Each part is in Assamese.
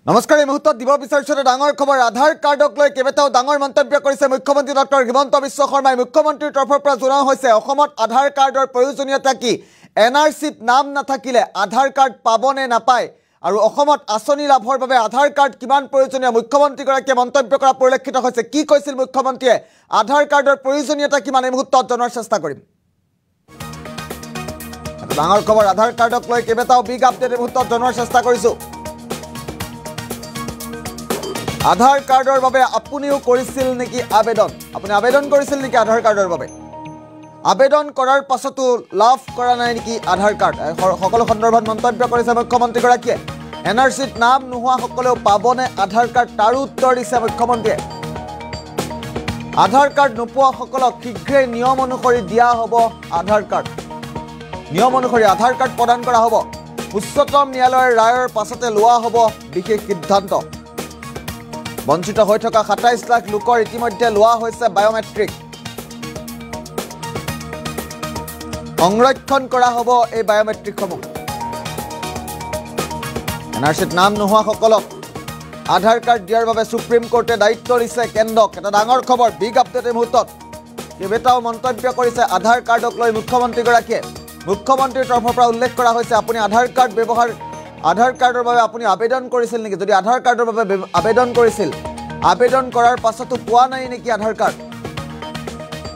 নমস্কাৰ এই মুহূৰ্তত দিব বিচাৰিছো ডাঙৰ খবৰ আধাৰ কাৰ্ডক লৈ কেবেটাও ডাঙৰ মন্তব্য কৰিছে মুখ্যমন্ত্ৰী ডক্টৰ হিমন্ত বিশ্ব শৰ্মাই মুখ্যমন্ত্ৰীৰ তৰফৰ পৰা জনোৱা হৈছে অসমত আধাৰ কাৰ্ডৰ প্ৰয়োজনীয়তা কি এনআৰসিত নাম নাথাকিলে আধাৰ কাৰ্ড পাবনে নাপায় আৰু অসমত আঁচনি লাভৰ বাবে আধাৰ কাৰ্ড কিমান প্ৰয়োজনীয় মুখ্যমন্ত্ৰীগৰাকীয়ে মন্তব্য কৰা পৰিলক্ষিত হৈছে কি কৈছিল মুখ্যমন্ত্ৰীয়ে আধাৰ কাৰ্ডৰ প্ৰয়োজনীয়তা কিমান এই মুহূৰ্তত জনাৰ চেষ্টা কৰিম ডাঙৰ খবৰ আধাৰ কাৰ্ডক লৈ কেবেটাও বিগ আপডেট এই মুহূৰ্তত জনাৰ চেষ্টা কৰিছো আধাৰ কাৰ্ডৰ বাবে আপুনিও কৰিছিল নেকি আবেদন আপুনি আবেদন কৰিছিল নেকি আধাৰ কাৰ্ডৰ বাবে আবেদন কৰাৰ পাছতো লাভ কৰা নাই নেকি আধাৰ কাৰ্ড সকলো সন্দৰ্ভত মন্তব্য কৰিছে মুখ্যমন্ত্ৰীগৰাকীয়ে এনআৰসিত নাম নোহোৱা সকলেও পাবনে আধাৰ কাৰ্ড তাৰ উত্তৰ দিছে মুখ্যমন্ত্ৰীয়ে আধাৰ কাৰ্ড নোপোৱা সকলক শীঘ্ৰে নিয়ম অনুসৰি দিয়া হ'ব আধাৰ কাৰ্ড নিয়ম অনুসৰি আধাৰ কাৰ্ড প্ৰদান কৰা হ'ব উচ্চতম ন্যায়ালয়ৰ ৰায়ৰ পাছতে লোৱা হ'ব বিশেষ সিদ্ধান্ত বঞ্চিত হৈ থকা ২৭ লাখ লোকৰ ইতিমধ্যে লোৱা হৈছে বায়োমেট্ৰিক সংৰক্ষণ কৰা হ'ব এই বায়োমেট্ৰিকসমূহ এনআৰসিত নাম নোহোৱা সকলক আধাৰ কাৰ্ড দিয়াৰ বাবে সুপ্ৰিম কোৰ্টে দায়িত্ব দিছে কেন্দ্ৰক এটা ডাঙৰ খবৰ বিগ আপডেট এই মুহূৰ্তত কেইবাটাও মন্তব্য কৰিছে আধাৰ কাৰ্ডক লৈ মুখ্যমন্ত্ৰীগৰাকীয়ে মুখ্যমন্ত্ৰীৰ তৰফৰ পৰা উল্লেখ কৰা হৈছে আপুনি আধাৰ কাৰ্ড ব্যৱহাৰ আধাৰ কাৰ্ডৰ বাবে আপুনি আবেদন কৰিছিল নেকি যদি আধাৰ কাৰ্ডৰ বাবে আবেদন কৰিছিল আবেদন কৰাৰ পাছতো পোৱা নাই নেকি আধাৰ কাৰ্ড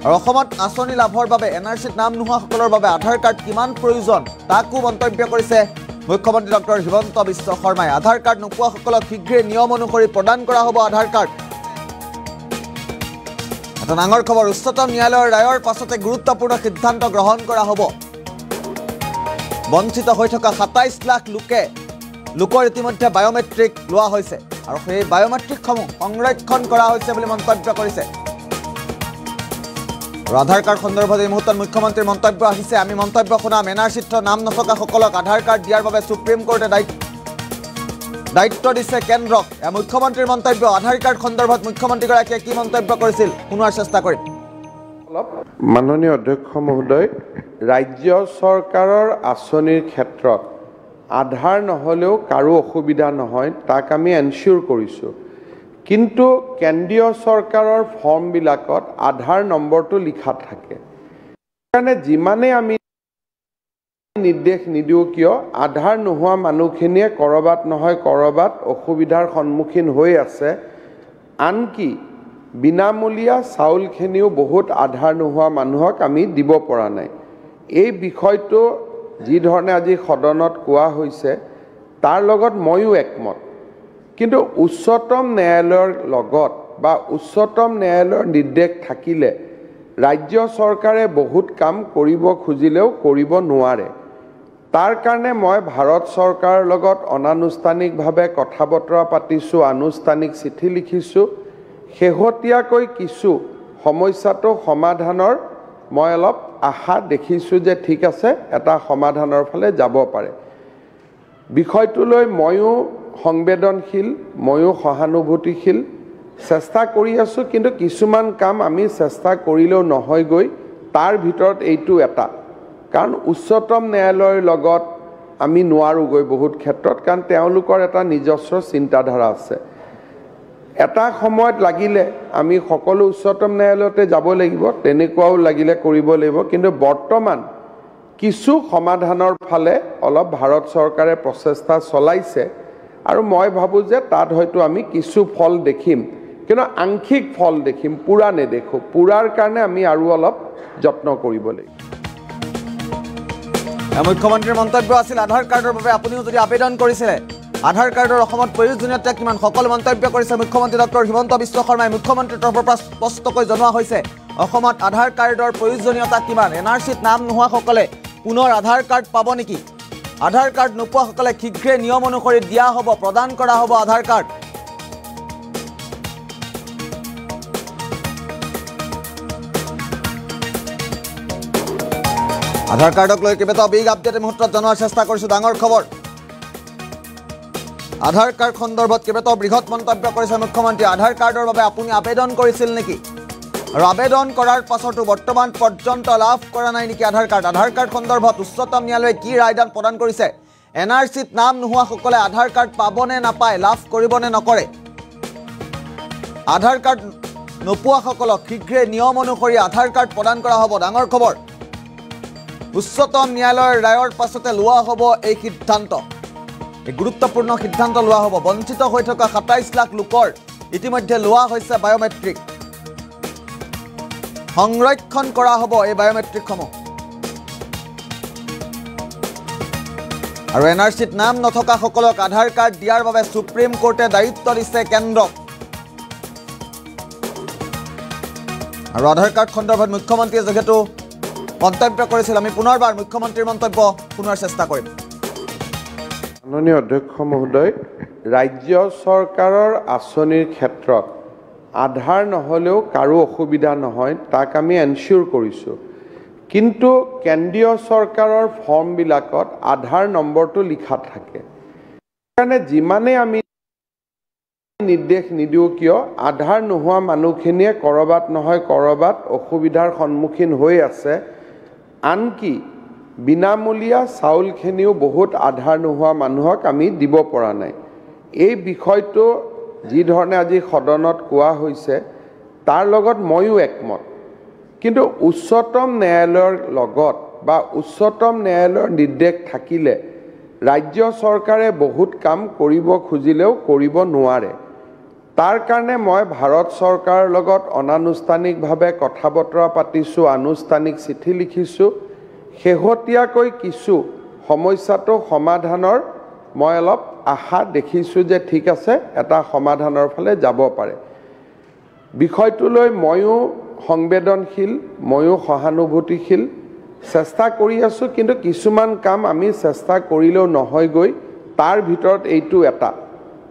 আৰু অসমত আঁচনি লাভৰ বাবে এনআৰসিত নাম নোহোৱা সকলৰ বাবে আধাৰ কাৰ্ড কিমান প্ৰয়োজন তাকো মন্তব্য কৰিছে মুখ্যমন্ত্ৰী ডক্টৰ হিমন্ত বিশ্ব শৰ্মাই আধাৰ কাৰ্ড নোপোৱা সকলক শীঘ্ৰে নিয়ম অনুসৰি প্ৰদান কৰা হ'ব আধাৰ কাৰ্ড এটা ডাঙৰ খবৰ উচ্চতম ন্যায়ালয়ৰ ৰায়ৰ পাছতে গুৰুত্বপূৰ্ণ সিদ্ধান্ত গ্ৰহণ কৰা হ'ব বঞ্চিত হৈ থকা ২৭ লাখ লোকৰ ইতিমধ্যে বায়োমেট্ৰিক লোৱা হৈছে আৰু সেই বায়োমেট্ৰিকসমূহ সংৰক্ষণ কৰা হৈছে বুলি মন্তব্য কৰিছে আধাৰ কাৰ্ড সন্দৰ্ভত এই মুহূৰ্তত মুখ্যমন্ত্ৰীৰ মন্তব্য আহিছে আমি মন্তব্য শুনাম এনআৰসিত নাম নথকা সকলক আধাৰ কাৰ্ড দিয়াৰ বাবে সুপ্ৰিম কোৰ্টে দায়িত্ব দিছে কেন্দ্ৰক মুখ্যমন্ত্ৰীৰ মন্তব্য আধাৰ কাৰ্ড সন্দৰ্ভত মুখ্যমন্ত্ৰীগৰাকীয়ে কি মন্তব্য কৰিছিল শুনোৱাৰ চেষ্টা কৰিম মাননীয় অধ্যক্ষ মহোদয় ৰাজ্য চৰকাৰৰ আঁচনিৰ ক্ষেত্ৰত আধাৰ নহ'লেও কাৰো অসুবিধা নহয় তাক আমি এনচিউৰ কৰিছোঁ কিন্তু কেন্দ্ৰীয় চৰকাৰৰ ফৰ্মবিলাকত আধাৰ নম্বৰটো লিখা থাকে সেইকাৰণে যিমানেই আমি নিৰ্দেশ নিদিওঁ কিয় আধাৰ নোহোৱা মানুহখিনিয়ে ক'ৰবাত নহয় ক'ৰবাত অসুবিধাৰ সন্মুখীন হৈ আছে আনকি বিনামূলীয়া চাউলখিনিও বহুত আধাৰ নোহোৱা মানুহক আমি দিব পৰা নাই এই বিষয়টো যি ধৰণে আজি সদনত কোৱা হৈছে তাৰ লগত ময়ো একমত কিন্তু উচ্চতম ন্যায়ালয়ৰ লগত বা উচ্চতম ন্যায়ালয়ৰ নিৰ্দেশ থাকিলে ৰাজ্য চৰকাৰে বহুত কাম কৰিব খুজিলেও কৰিব নোৱাৰে তাৰ কাৰণে মই ভাৰত চৰকাৰৰ লগত অনানুষ্ঠানিকভাৱে কথা বতৰা পাতিছোঁ আনুষ্ঠানিক চিঠি লিখিছোঁ শেহতীয়াকৈ কিছু সমস্যাটো সমাধানৰ মই অলপ আশা দেখিছোঁ যে ঠিক আছে এটা সমাধানৰ ফালে যাব পাৰে বিষয়টোলৈ ময়ো সংবেদনশীল ময়ো সহানুভূতিশীল চেষ্টা কৰি আছোঁ কিন্তু কিছুমান কাম আমি চেষ্টা কৰিলেও নহয়গৈ তাৰ ভিতৰত এইটো এটা কাৰণ উচ্চতম ন্যায়ালয়ৰ লগত আমি নোৱাৰোগৈ বহুত ক্ষেত্ৰত কাৰণ তেওঁলোকৰ এটা নিজস্ব চিন্তাধাৰা আছে এটা সময়ত লাগিলে আমি সকলো উচ্চতম ন্যায়ালয়তে যাব লাগিব তেনেকুৱাও লাগিলে কৰিব লাগিব কিন্তু বৰ্তমান কিছু সমাধানৰ ফালে অলপ ভাৰত চৰকাৰে প্ৰচেষ্টা চলাইছে আৰু মই ভাবোঁ যে তাত হয়তো আমি কিছু ফল দেখিম কিন্তু আংশিক ফল দেখিম পুৰা নেদেখোঁ পুৰাৰ কাৰণে আমি আৰু অলপ যত্ন কৰিব লাগিব মুখ্যমন্ত্ৰীৰ মন্তব্য আছিল আধাৰ কাৰ্ডৰ বাবে আপুনিও যদি আবেদন কৰিছিলে আধাৰ কাৰ্ডৰ অসমত প্ৰয়োজনীয়তা কিমান সকলো মন্তব্য কৰিছে মুখ্যমন্ত্ৰী ডক্টৰ হিমন্ত বিশ্ব শৰ্মাই মুখ্যমন্ত্ৰীৰ তৰফৰ পৰা স্পষ্টকৈ জনোৱা হৈছে অসমত আধাৰ কাৰ্ডৰ প্ৰয়োজনীয়তা কিমান এনআৰসিত নাম নোহোৱা সকলে পুনৰ আধাৰ কাৰ্ড পাব নেকি আধাৰ কাৰ্ড নোপোৱা সকলে শীঘ্ৰে নিয়ম অনুসৰি দিয়া হ'ব প্ৰদান কৰা হ'ব আধাৰ কাৰ্ড আধাৰ কাৰ্ডক লৈ কেইবাটাও বিগ আপডেট মুহূৰ্তত জনোৱাৰ চেষ্টা কৰিছোঁ ডাঙৰ খবৰ আধাৰ কাৰ্ড সন্দৰ্ভত কেইবাটাও বৃহৎ মন্তব্য কৰিছে মুখ্যমন্ত্ৰী আধাৰ কাৰ্ডৰ বাবে আপুনি আবেদন কৰিছিল নেকি আৰু আবেদন কৰাৰ পাছতো বৰ্তমান পৰ্যন্ত লাভ কৰা নাই নেকি আধাৰ কাৰ্ড সন্দৰ্ভত উচ্চতম ন্যায়ালয়ে কি ৰায়দান প্ৰদান কৰিছে NRCত নাম নোহোৱাসকলে আধাৰ কাৰ্ড পাবনে নাপায়, লাভ কৰিবনে নকৰে। আধাৰ কাৰ্ড নোপোৱাসকলক শীঘ্ৰে নিয়ম অনুসৰি আধাৰ কাৰ্ড প্ৰদান কৰা হ'ব। ডাঙৰ খবৰ, উচ্চতম ন্যায়ালয়ৰ ৰায়ৰ পাছতে লোৱা হ'ব এই সিদ্ধান্ত। এই গুৰুত্বপূৰ্ণ সিদ্ধান্ত লোৱা হ'ব। বঞ্চিত হৈ থকা ২৭ লাখ লোকৰ ইতিমধ্যে লোৱা হৈছে বায়োমেট্ৰিক। সংৰক্ষণ কৰা হ'ব এই বায়োমেট্ৰিকসমূহ। আৰু NRCত নাম নথকাসকলক আধাৰ কাৰ্ড দিয়াৰ বাবে সুপ্ৰিম কোৰ্টে দায়িত্ব দিছে কেন্দ্ৰক। আৰু আধাৰ কাৰ্ড সন্দৰ্ভত মুখ্যমন্ত্ৰীয়ে যিহেতু মন্তব্য কৰিছিল, আমি পুনৰবাৰ মুখ্যমন্ত্ৰীৰ মন্তব্য শুনাৰ চেষ্টা কৰিম। মাননীয় অধ্যক্ষ মহোদয়, ৰাজ্য চৰকাৰৰ আঁচনিৰ ক্ষেত্ৰত আধাৰ নহ'লেও কাৰো অসুবিধা নহয়, তাক আমি এনচিয়ৰ কৰিছোঁ। কিন্তু কেন্দ্ৰীয় চৰকাৰৰ ফৰ্মবিলাকত আধাৰ নম্বৰটো লিখা থাকে। সেইকাৰণে যিমানে আমি নিৰ্দেশ নিদিওঁ কিয়, আধাৰ নোহোৱা মানুহখিনিয়ে ক'ৰবাত নহয় ক'ৰবাত অসুবিধাৰ সন্মুখীন হৈ আছে। আনকি বিনামূলীয়া চাউলখিনিও বহুত আধাৰ নোহোৱা মানুহক আমি দিব পৰা নাই। এই বিষয়টো যি ধৰণে আজি সদনত কোৱা হৈছে তাৰ লগত ময়ো একমত। কিন্তু উচ্চতম ন্যায়ালয়ৰ লগত বা উচ্চতম ন্যায়ালয়ৰ নিৰ্দেশ থাকিলে ৰাজ্য চৰকাৰে বহুত কাম কৰিব খুজিলেও কৰিব নোৱাৰে। তাৰ কাৰণে মই ভাৰত চৰকাৰৰ লগত অনানুষ্ঠানিকভাৱে কথা বতৰা পাতিছোঁ, আনুষ্ঠানিক চিঠি লিখিছোঁ। শেহতীয়াকৈ কিছু সমস্যাটো সমাধানৰ মই অলপ আশা দেখিছোঁ যে ঠিক আছে, এটা সমাধানৰ ফালে যাব পাৰে। বিষয়টোলৈ ময়ো সংবেদনশীল, ময়ো সহানুভূতিশীল, চেষ্টা কৰি আছোঁ। কিন্তু কিছুমান কাম আমি চেষ্টা কৰিলেও নহয়গৈ, তাৰ ভিতৰত এইটো এটা।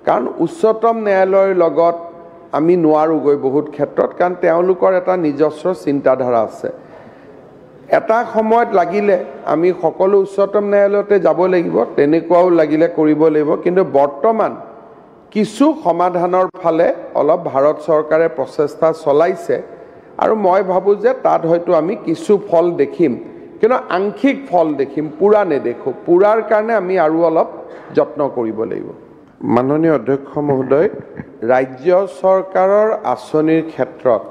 কাৰণ উচ্চতম ন্যায়ালয়ৰ লগত আমি নোৱাৰোঁগৈ বহুত ক্ষেত্ৰত, কাৰণ তেওঁলোকৰ এটা নিজস্ব চিন্তাধাৰা আছে। এটা সময়ত লাগিলে আমি সকলো উচ্চতম ন্যায়ালয়তে যাব লাগিব, তেনেকুৱাও লাগিলে কৰিব লাগিব। কিন্তু বৰ্তমান কিছু সমাধানৰ ফালে অলপ ভাৰত চৰকাৰে প্ৰচেষ্টা চলাইছে আৰু মই ভাবোঁ যে তাত হয়তো আমি কিছু ফল দেখিম, কিন্তু আংশিক ফল দেখিম, পূৰা নেদেখোঁ। পূৰাৰ কাৰণে আমি আৰু অলপ যত্ন কৰিব লাগিব। মাননীয় অধ্যক্ষ মহোদয়, ৰাজ্য চৰকাৰৰ আঁচনিৰ ক্ষেত্ৰত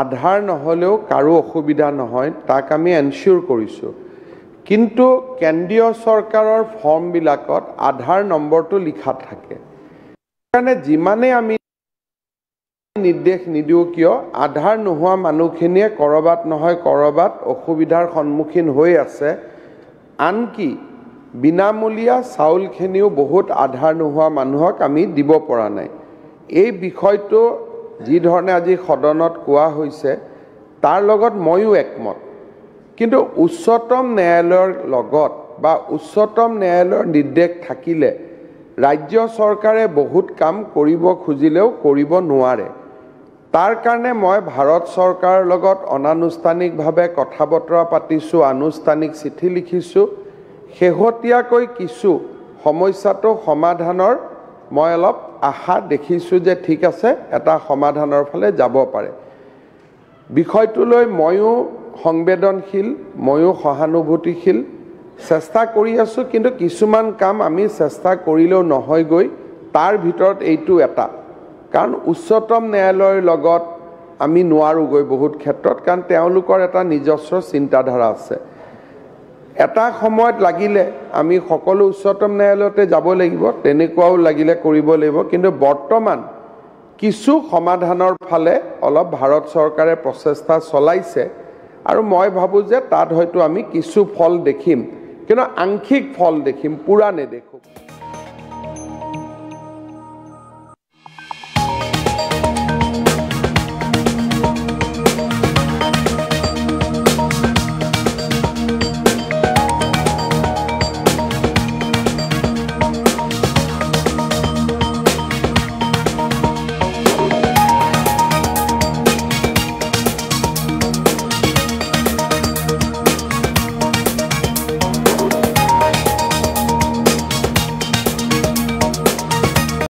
আধাৰ নহ'লেও কাৰো অসুবিধা নহয়, তাক আমি এনচিয়ৰ কৰিছোঁ। কিন্তু কেন্দ্ৰীয় চৰকাৰৰ ফৰ্মবিলাকত আধাৰ নম্বৰটো লিখা থাকে। সেইকাৰণে যিমানে আমি নিৰ্দেশ নিদিওঁ কিয়, আধাৰ নোহোৱা মানুহখিনিয়ে ক'ৰবাত নহয় ক'ৰবাত অসুবিধাৰ সন্মুখীন হৈ আছে। আনকি বিনামূলীয়া চাউলখিনিও বহুত আধাৰ নোহোৱা মানুহক আমি দিব পৰা নাই। এই বিষয়টো যি ধৰণে আজি সদনত কোৱা হৈছে তাৰ লগত ময়ো একমত। কিন্তু উচ্চতম ন্যায়ালয়ৰ লগত বা উচ্চতম ন্যায়ালয়ৰ নিৰ্দেশ থাকিলে ৰাজ্য চৰকাৰে বহুত কাম কৰিব খুজিলেও কৰিব নোৱাৰে। তাৰ কাৰণে মই ভাৰত চৰকাৰৰ লগত অনানুষ্ঠানিকভাৱে কথা বতৰা পাতিছোঁ, আনুষ্ঠানিক চিঠি লিখিছোঁ। শেহতীয়াকৈ কিছু সমস্যাটো সমাধানৰ মই অলপ আশা দেখিছোঁ যে ঠিক আছে, এটা সমাধানৰ ফালে যাব পাৰে। বিষয়টোলৈ ময়ো সংবেদনশীল, ময়ো সহানুভূতিশীল, চেষ্টা কৰি আছোঁ। কিন্তু কিছুমান কাম আমি চেষ্টা কৰিলেও নহয়গৈ, তাৰ ভিতৰত এইটো এটা। কাৰণ উচ্চতম ন্যায়ালয়ৰ লগত আমি নোৱাৰোঁগৈ বহুত ক্ষেত্ৰত, কাৰণ তেওঁলোকৰ এটা নিজস্ব চিন্তাধাৰা আছে। এটা সময়ত লাগিলে আমি সকলো উচ্চতম ন্যায়ালয়তে যাব লাগিব, তেনেকুৱাও লাগিলে কৰিব লাগিব। কিন্তু বৰ্তমান কিছু সমাধানৰ ফালে অলপ ভাৰত চৰকাৰে প্ৰচেষ্টা চলাইছে আৰু মই ভাবোঁ যে তাত হয়তো আমি কিছু ফল দেখিম, কিন্তু আংশিক ফল দেখিম, পূৰা নেদেখোঁ।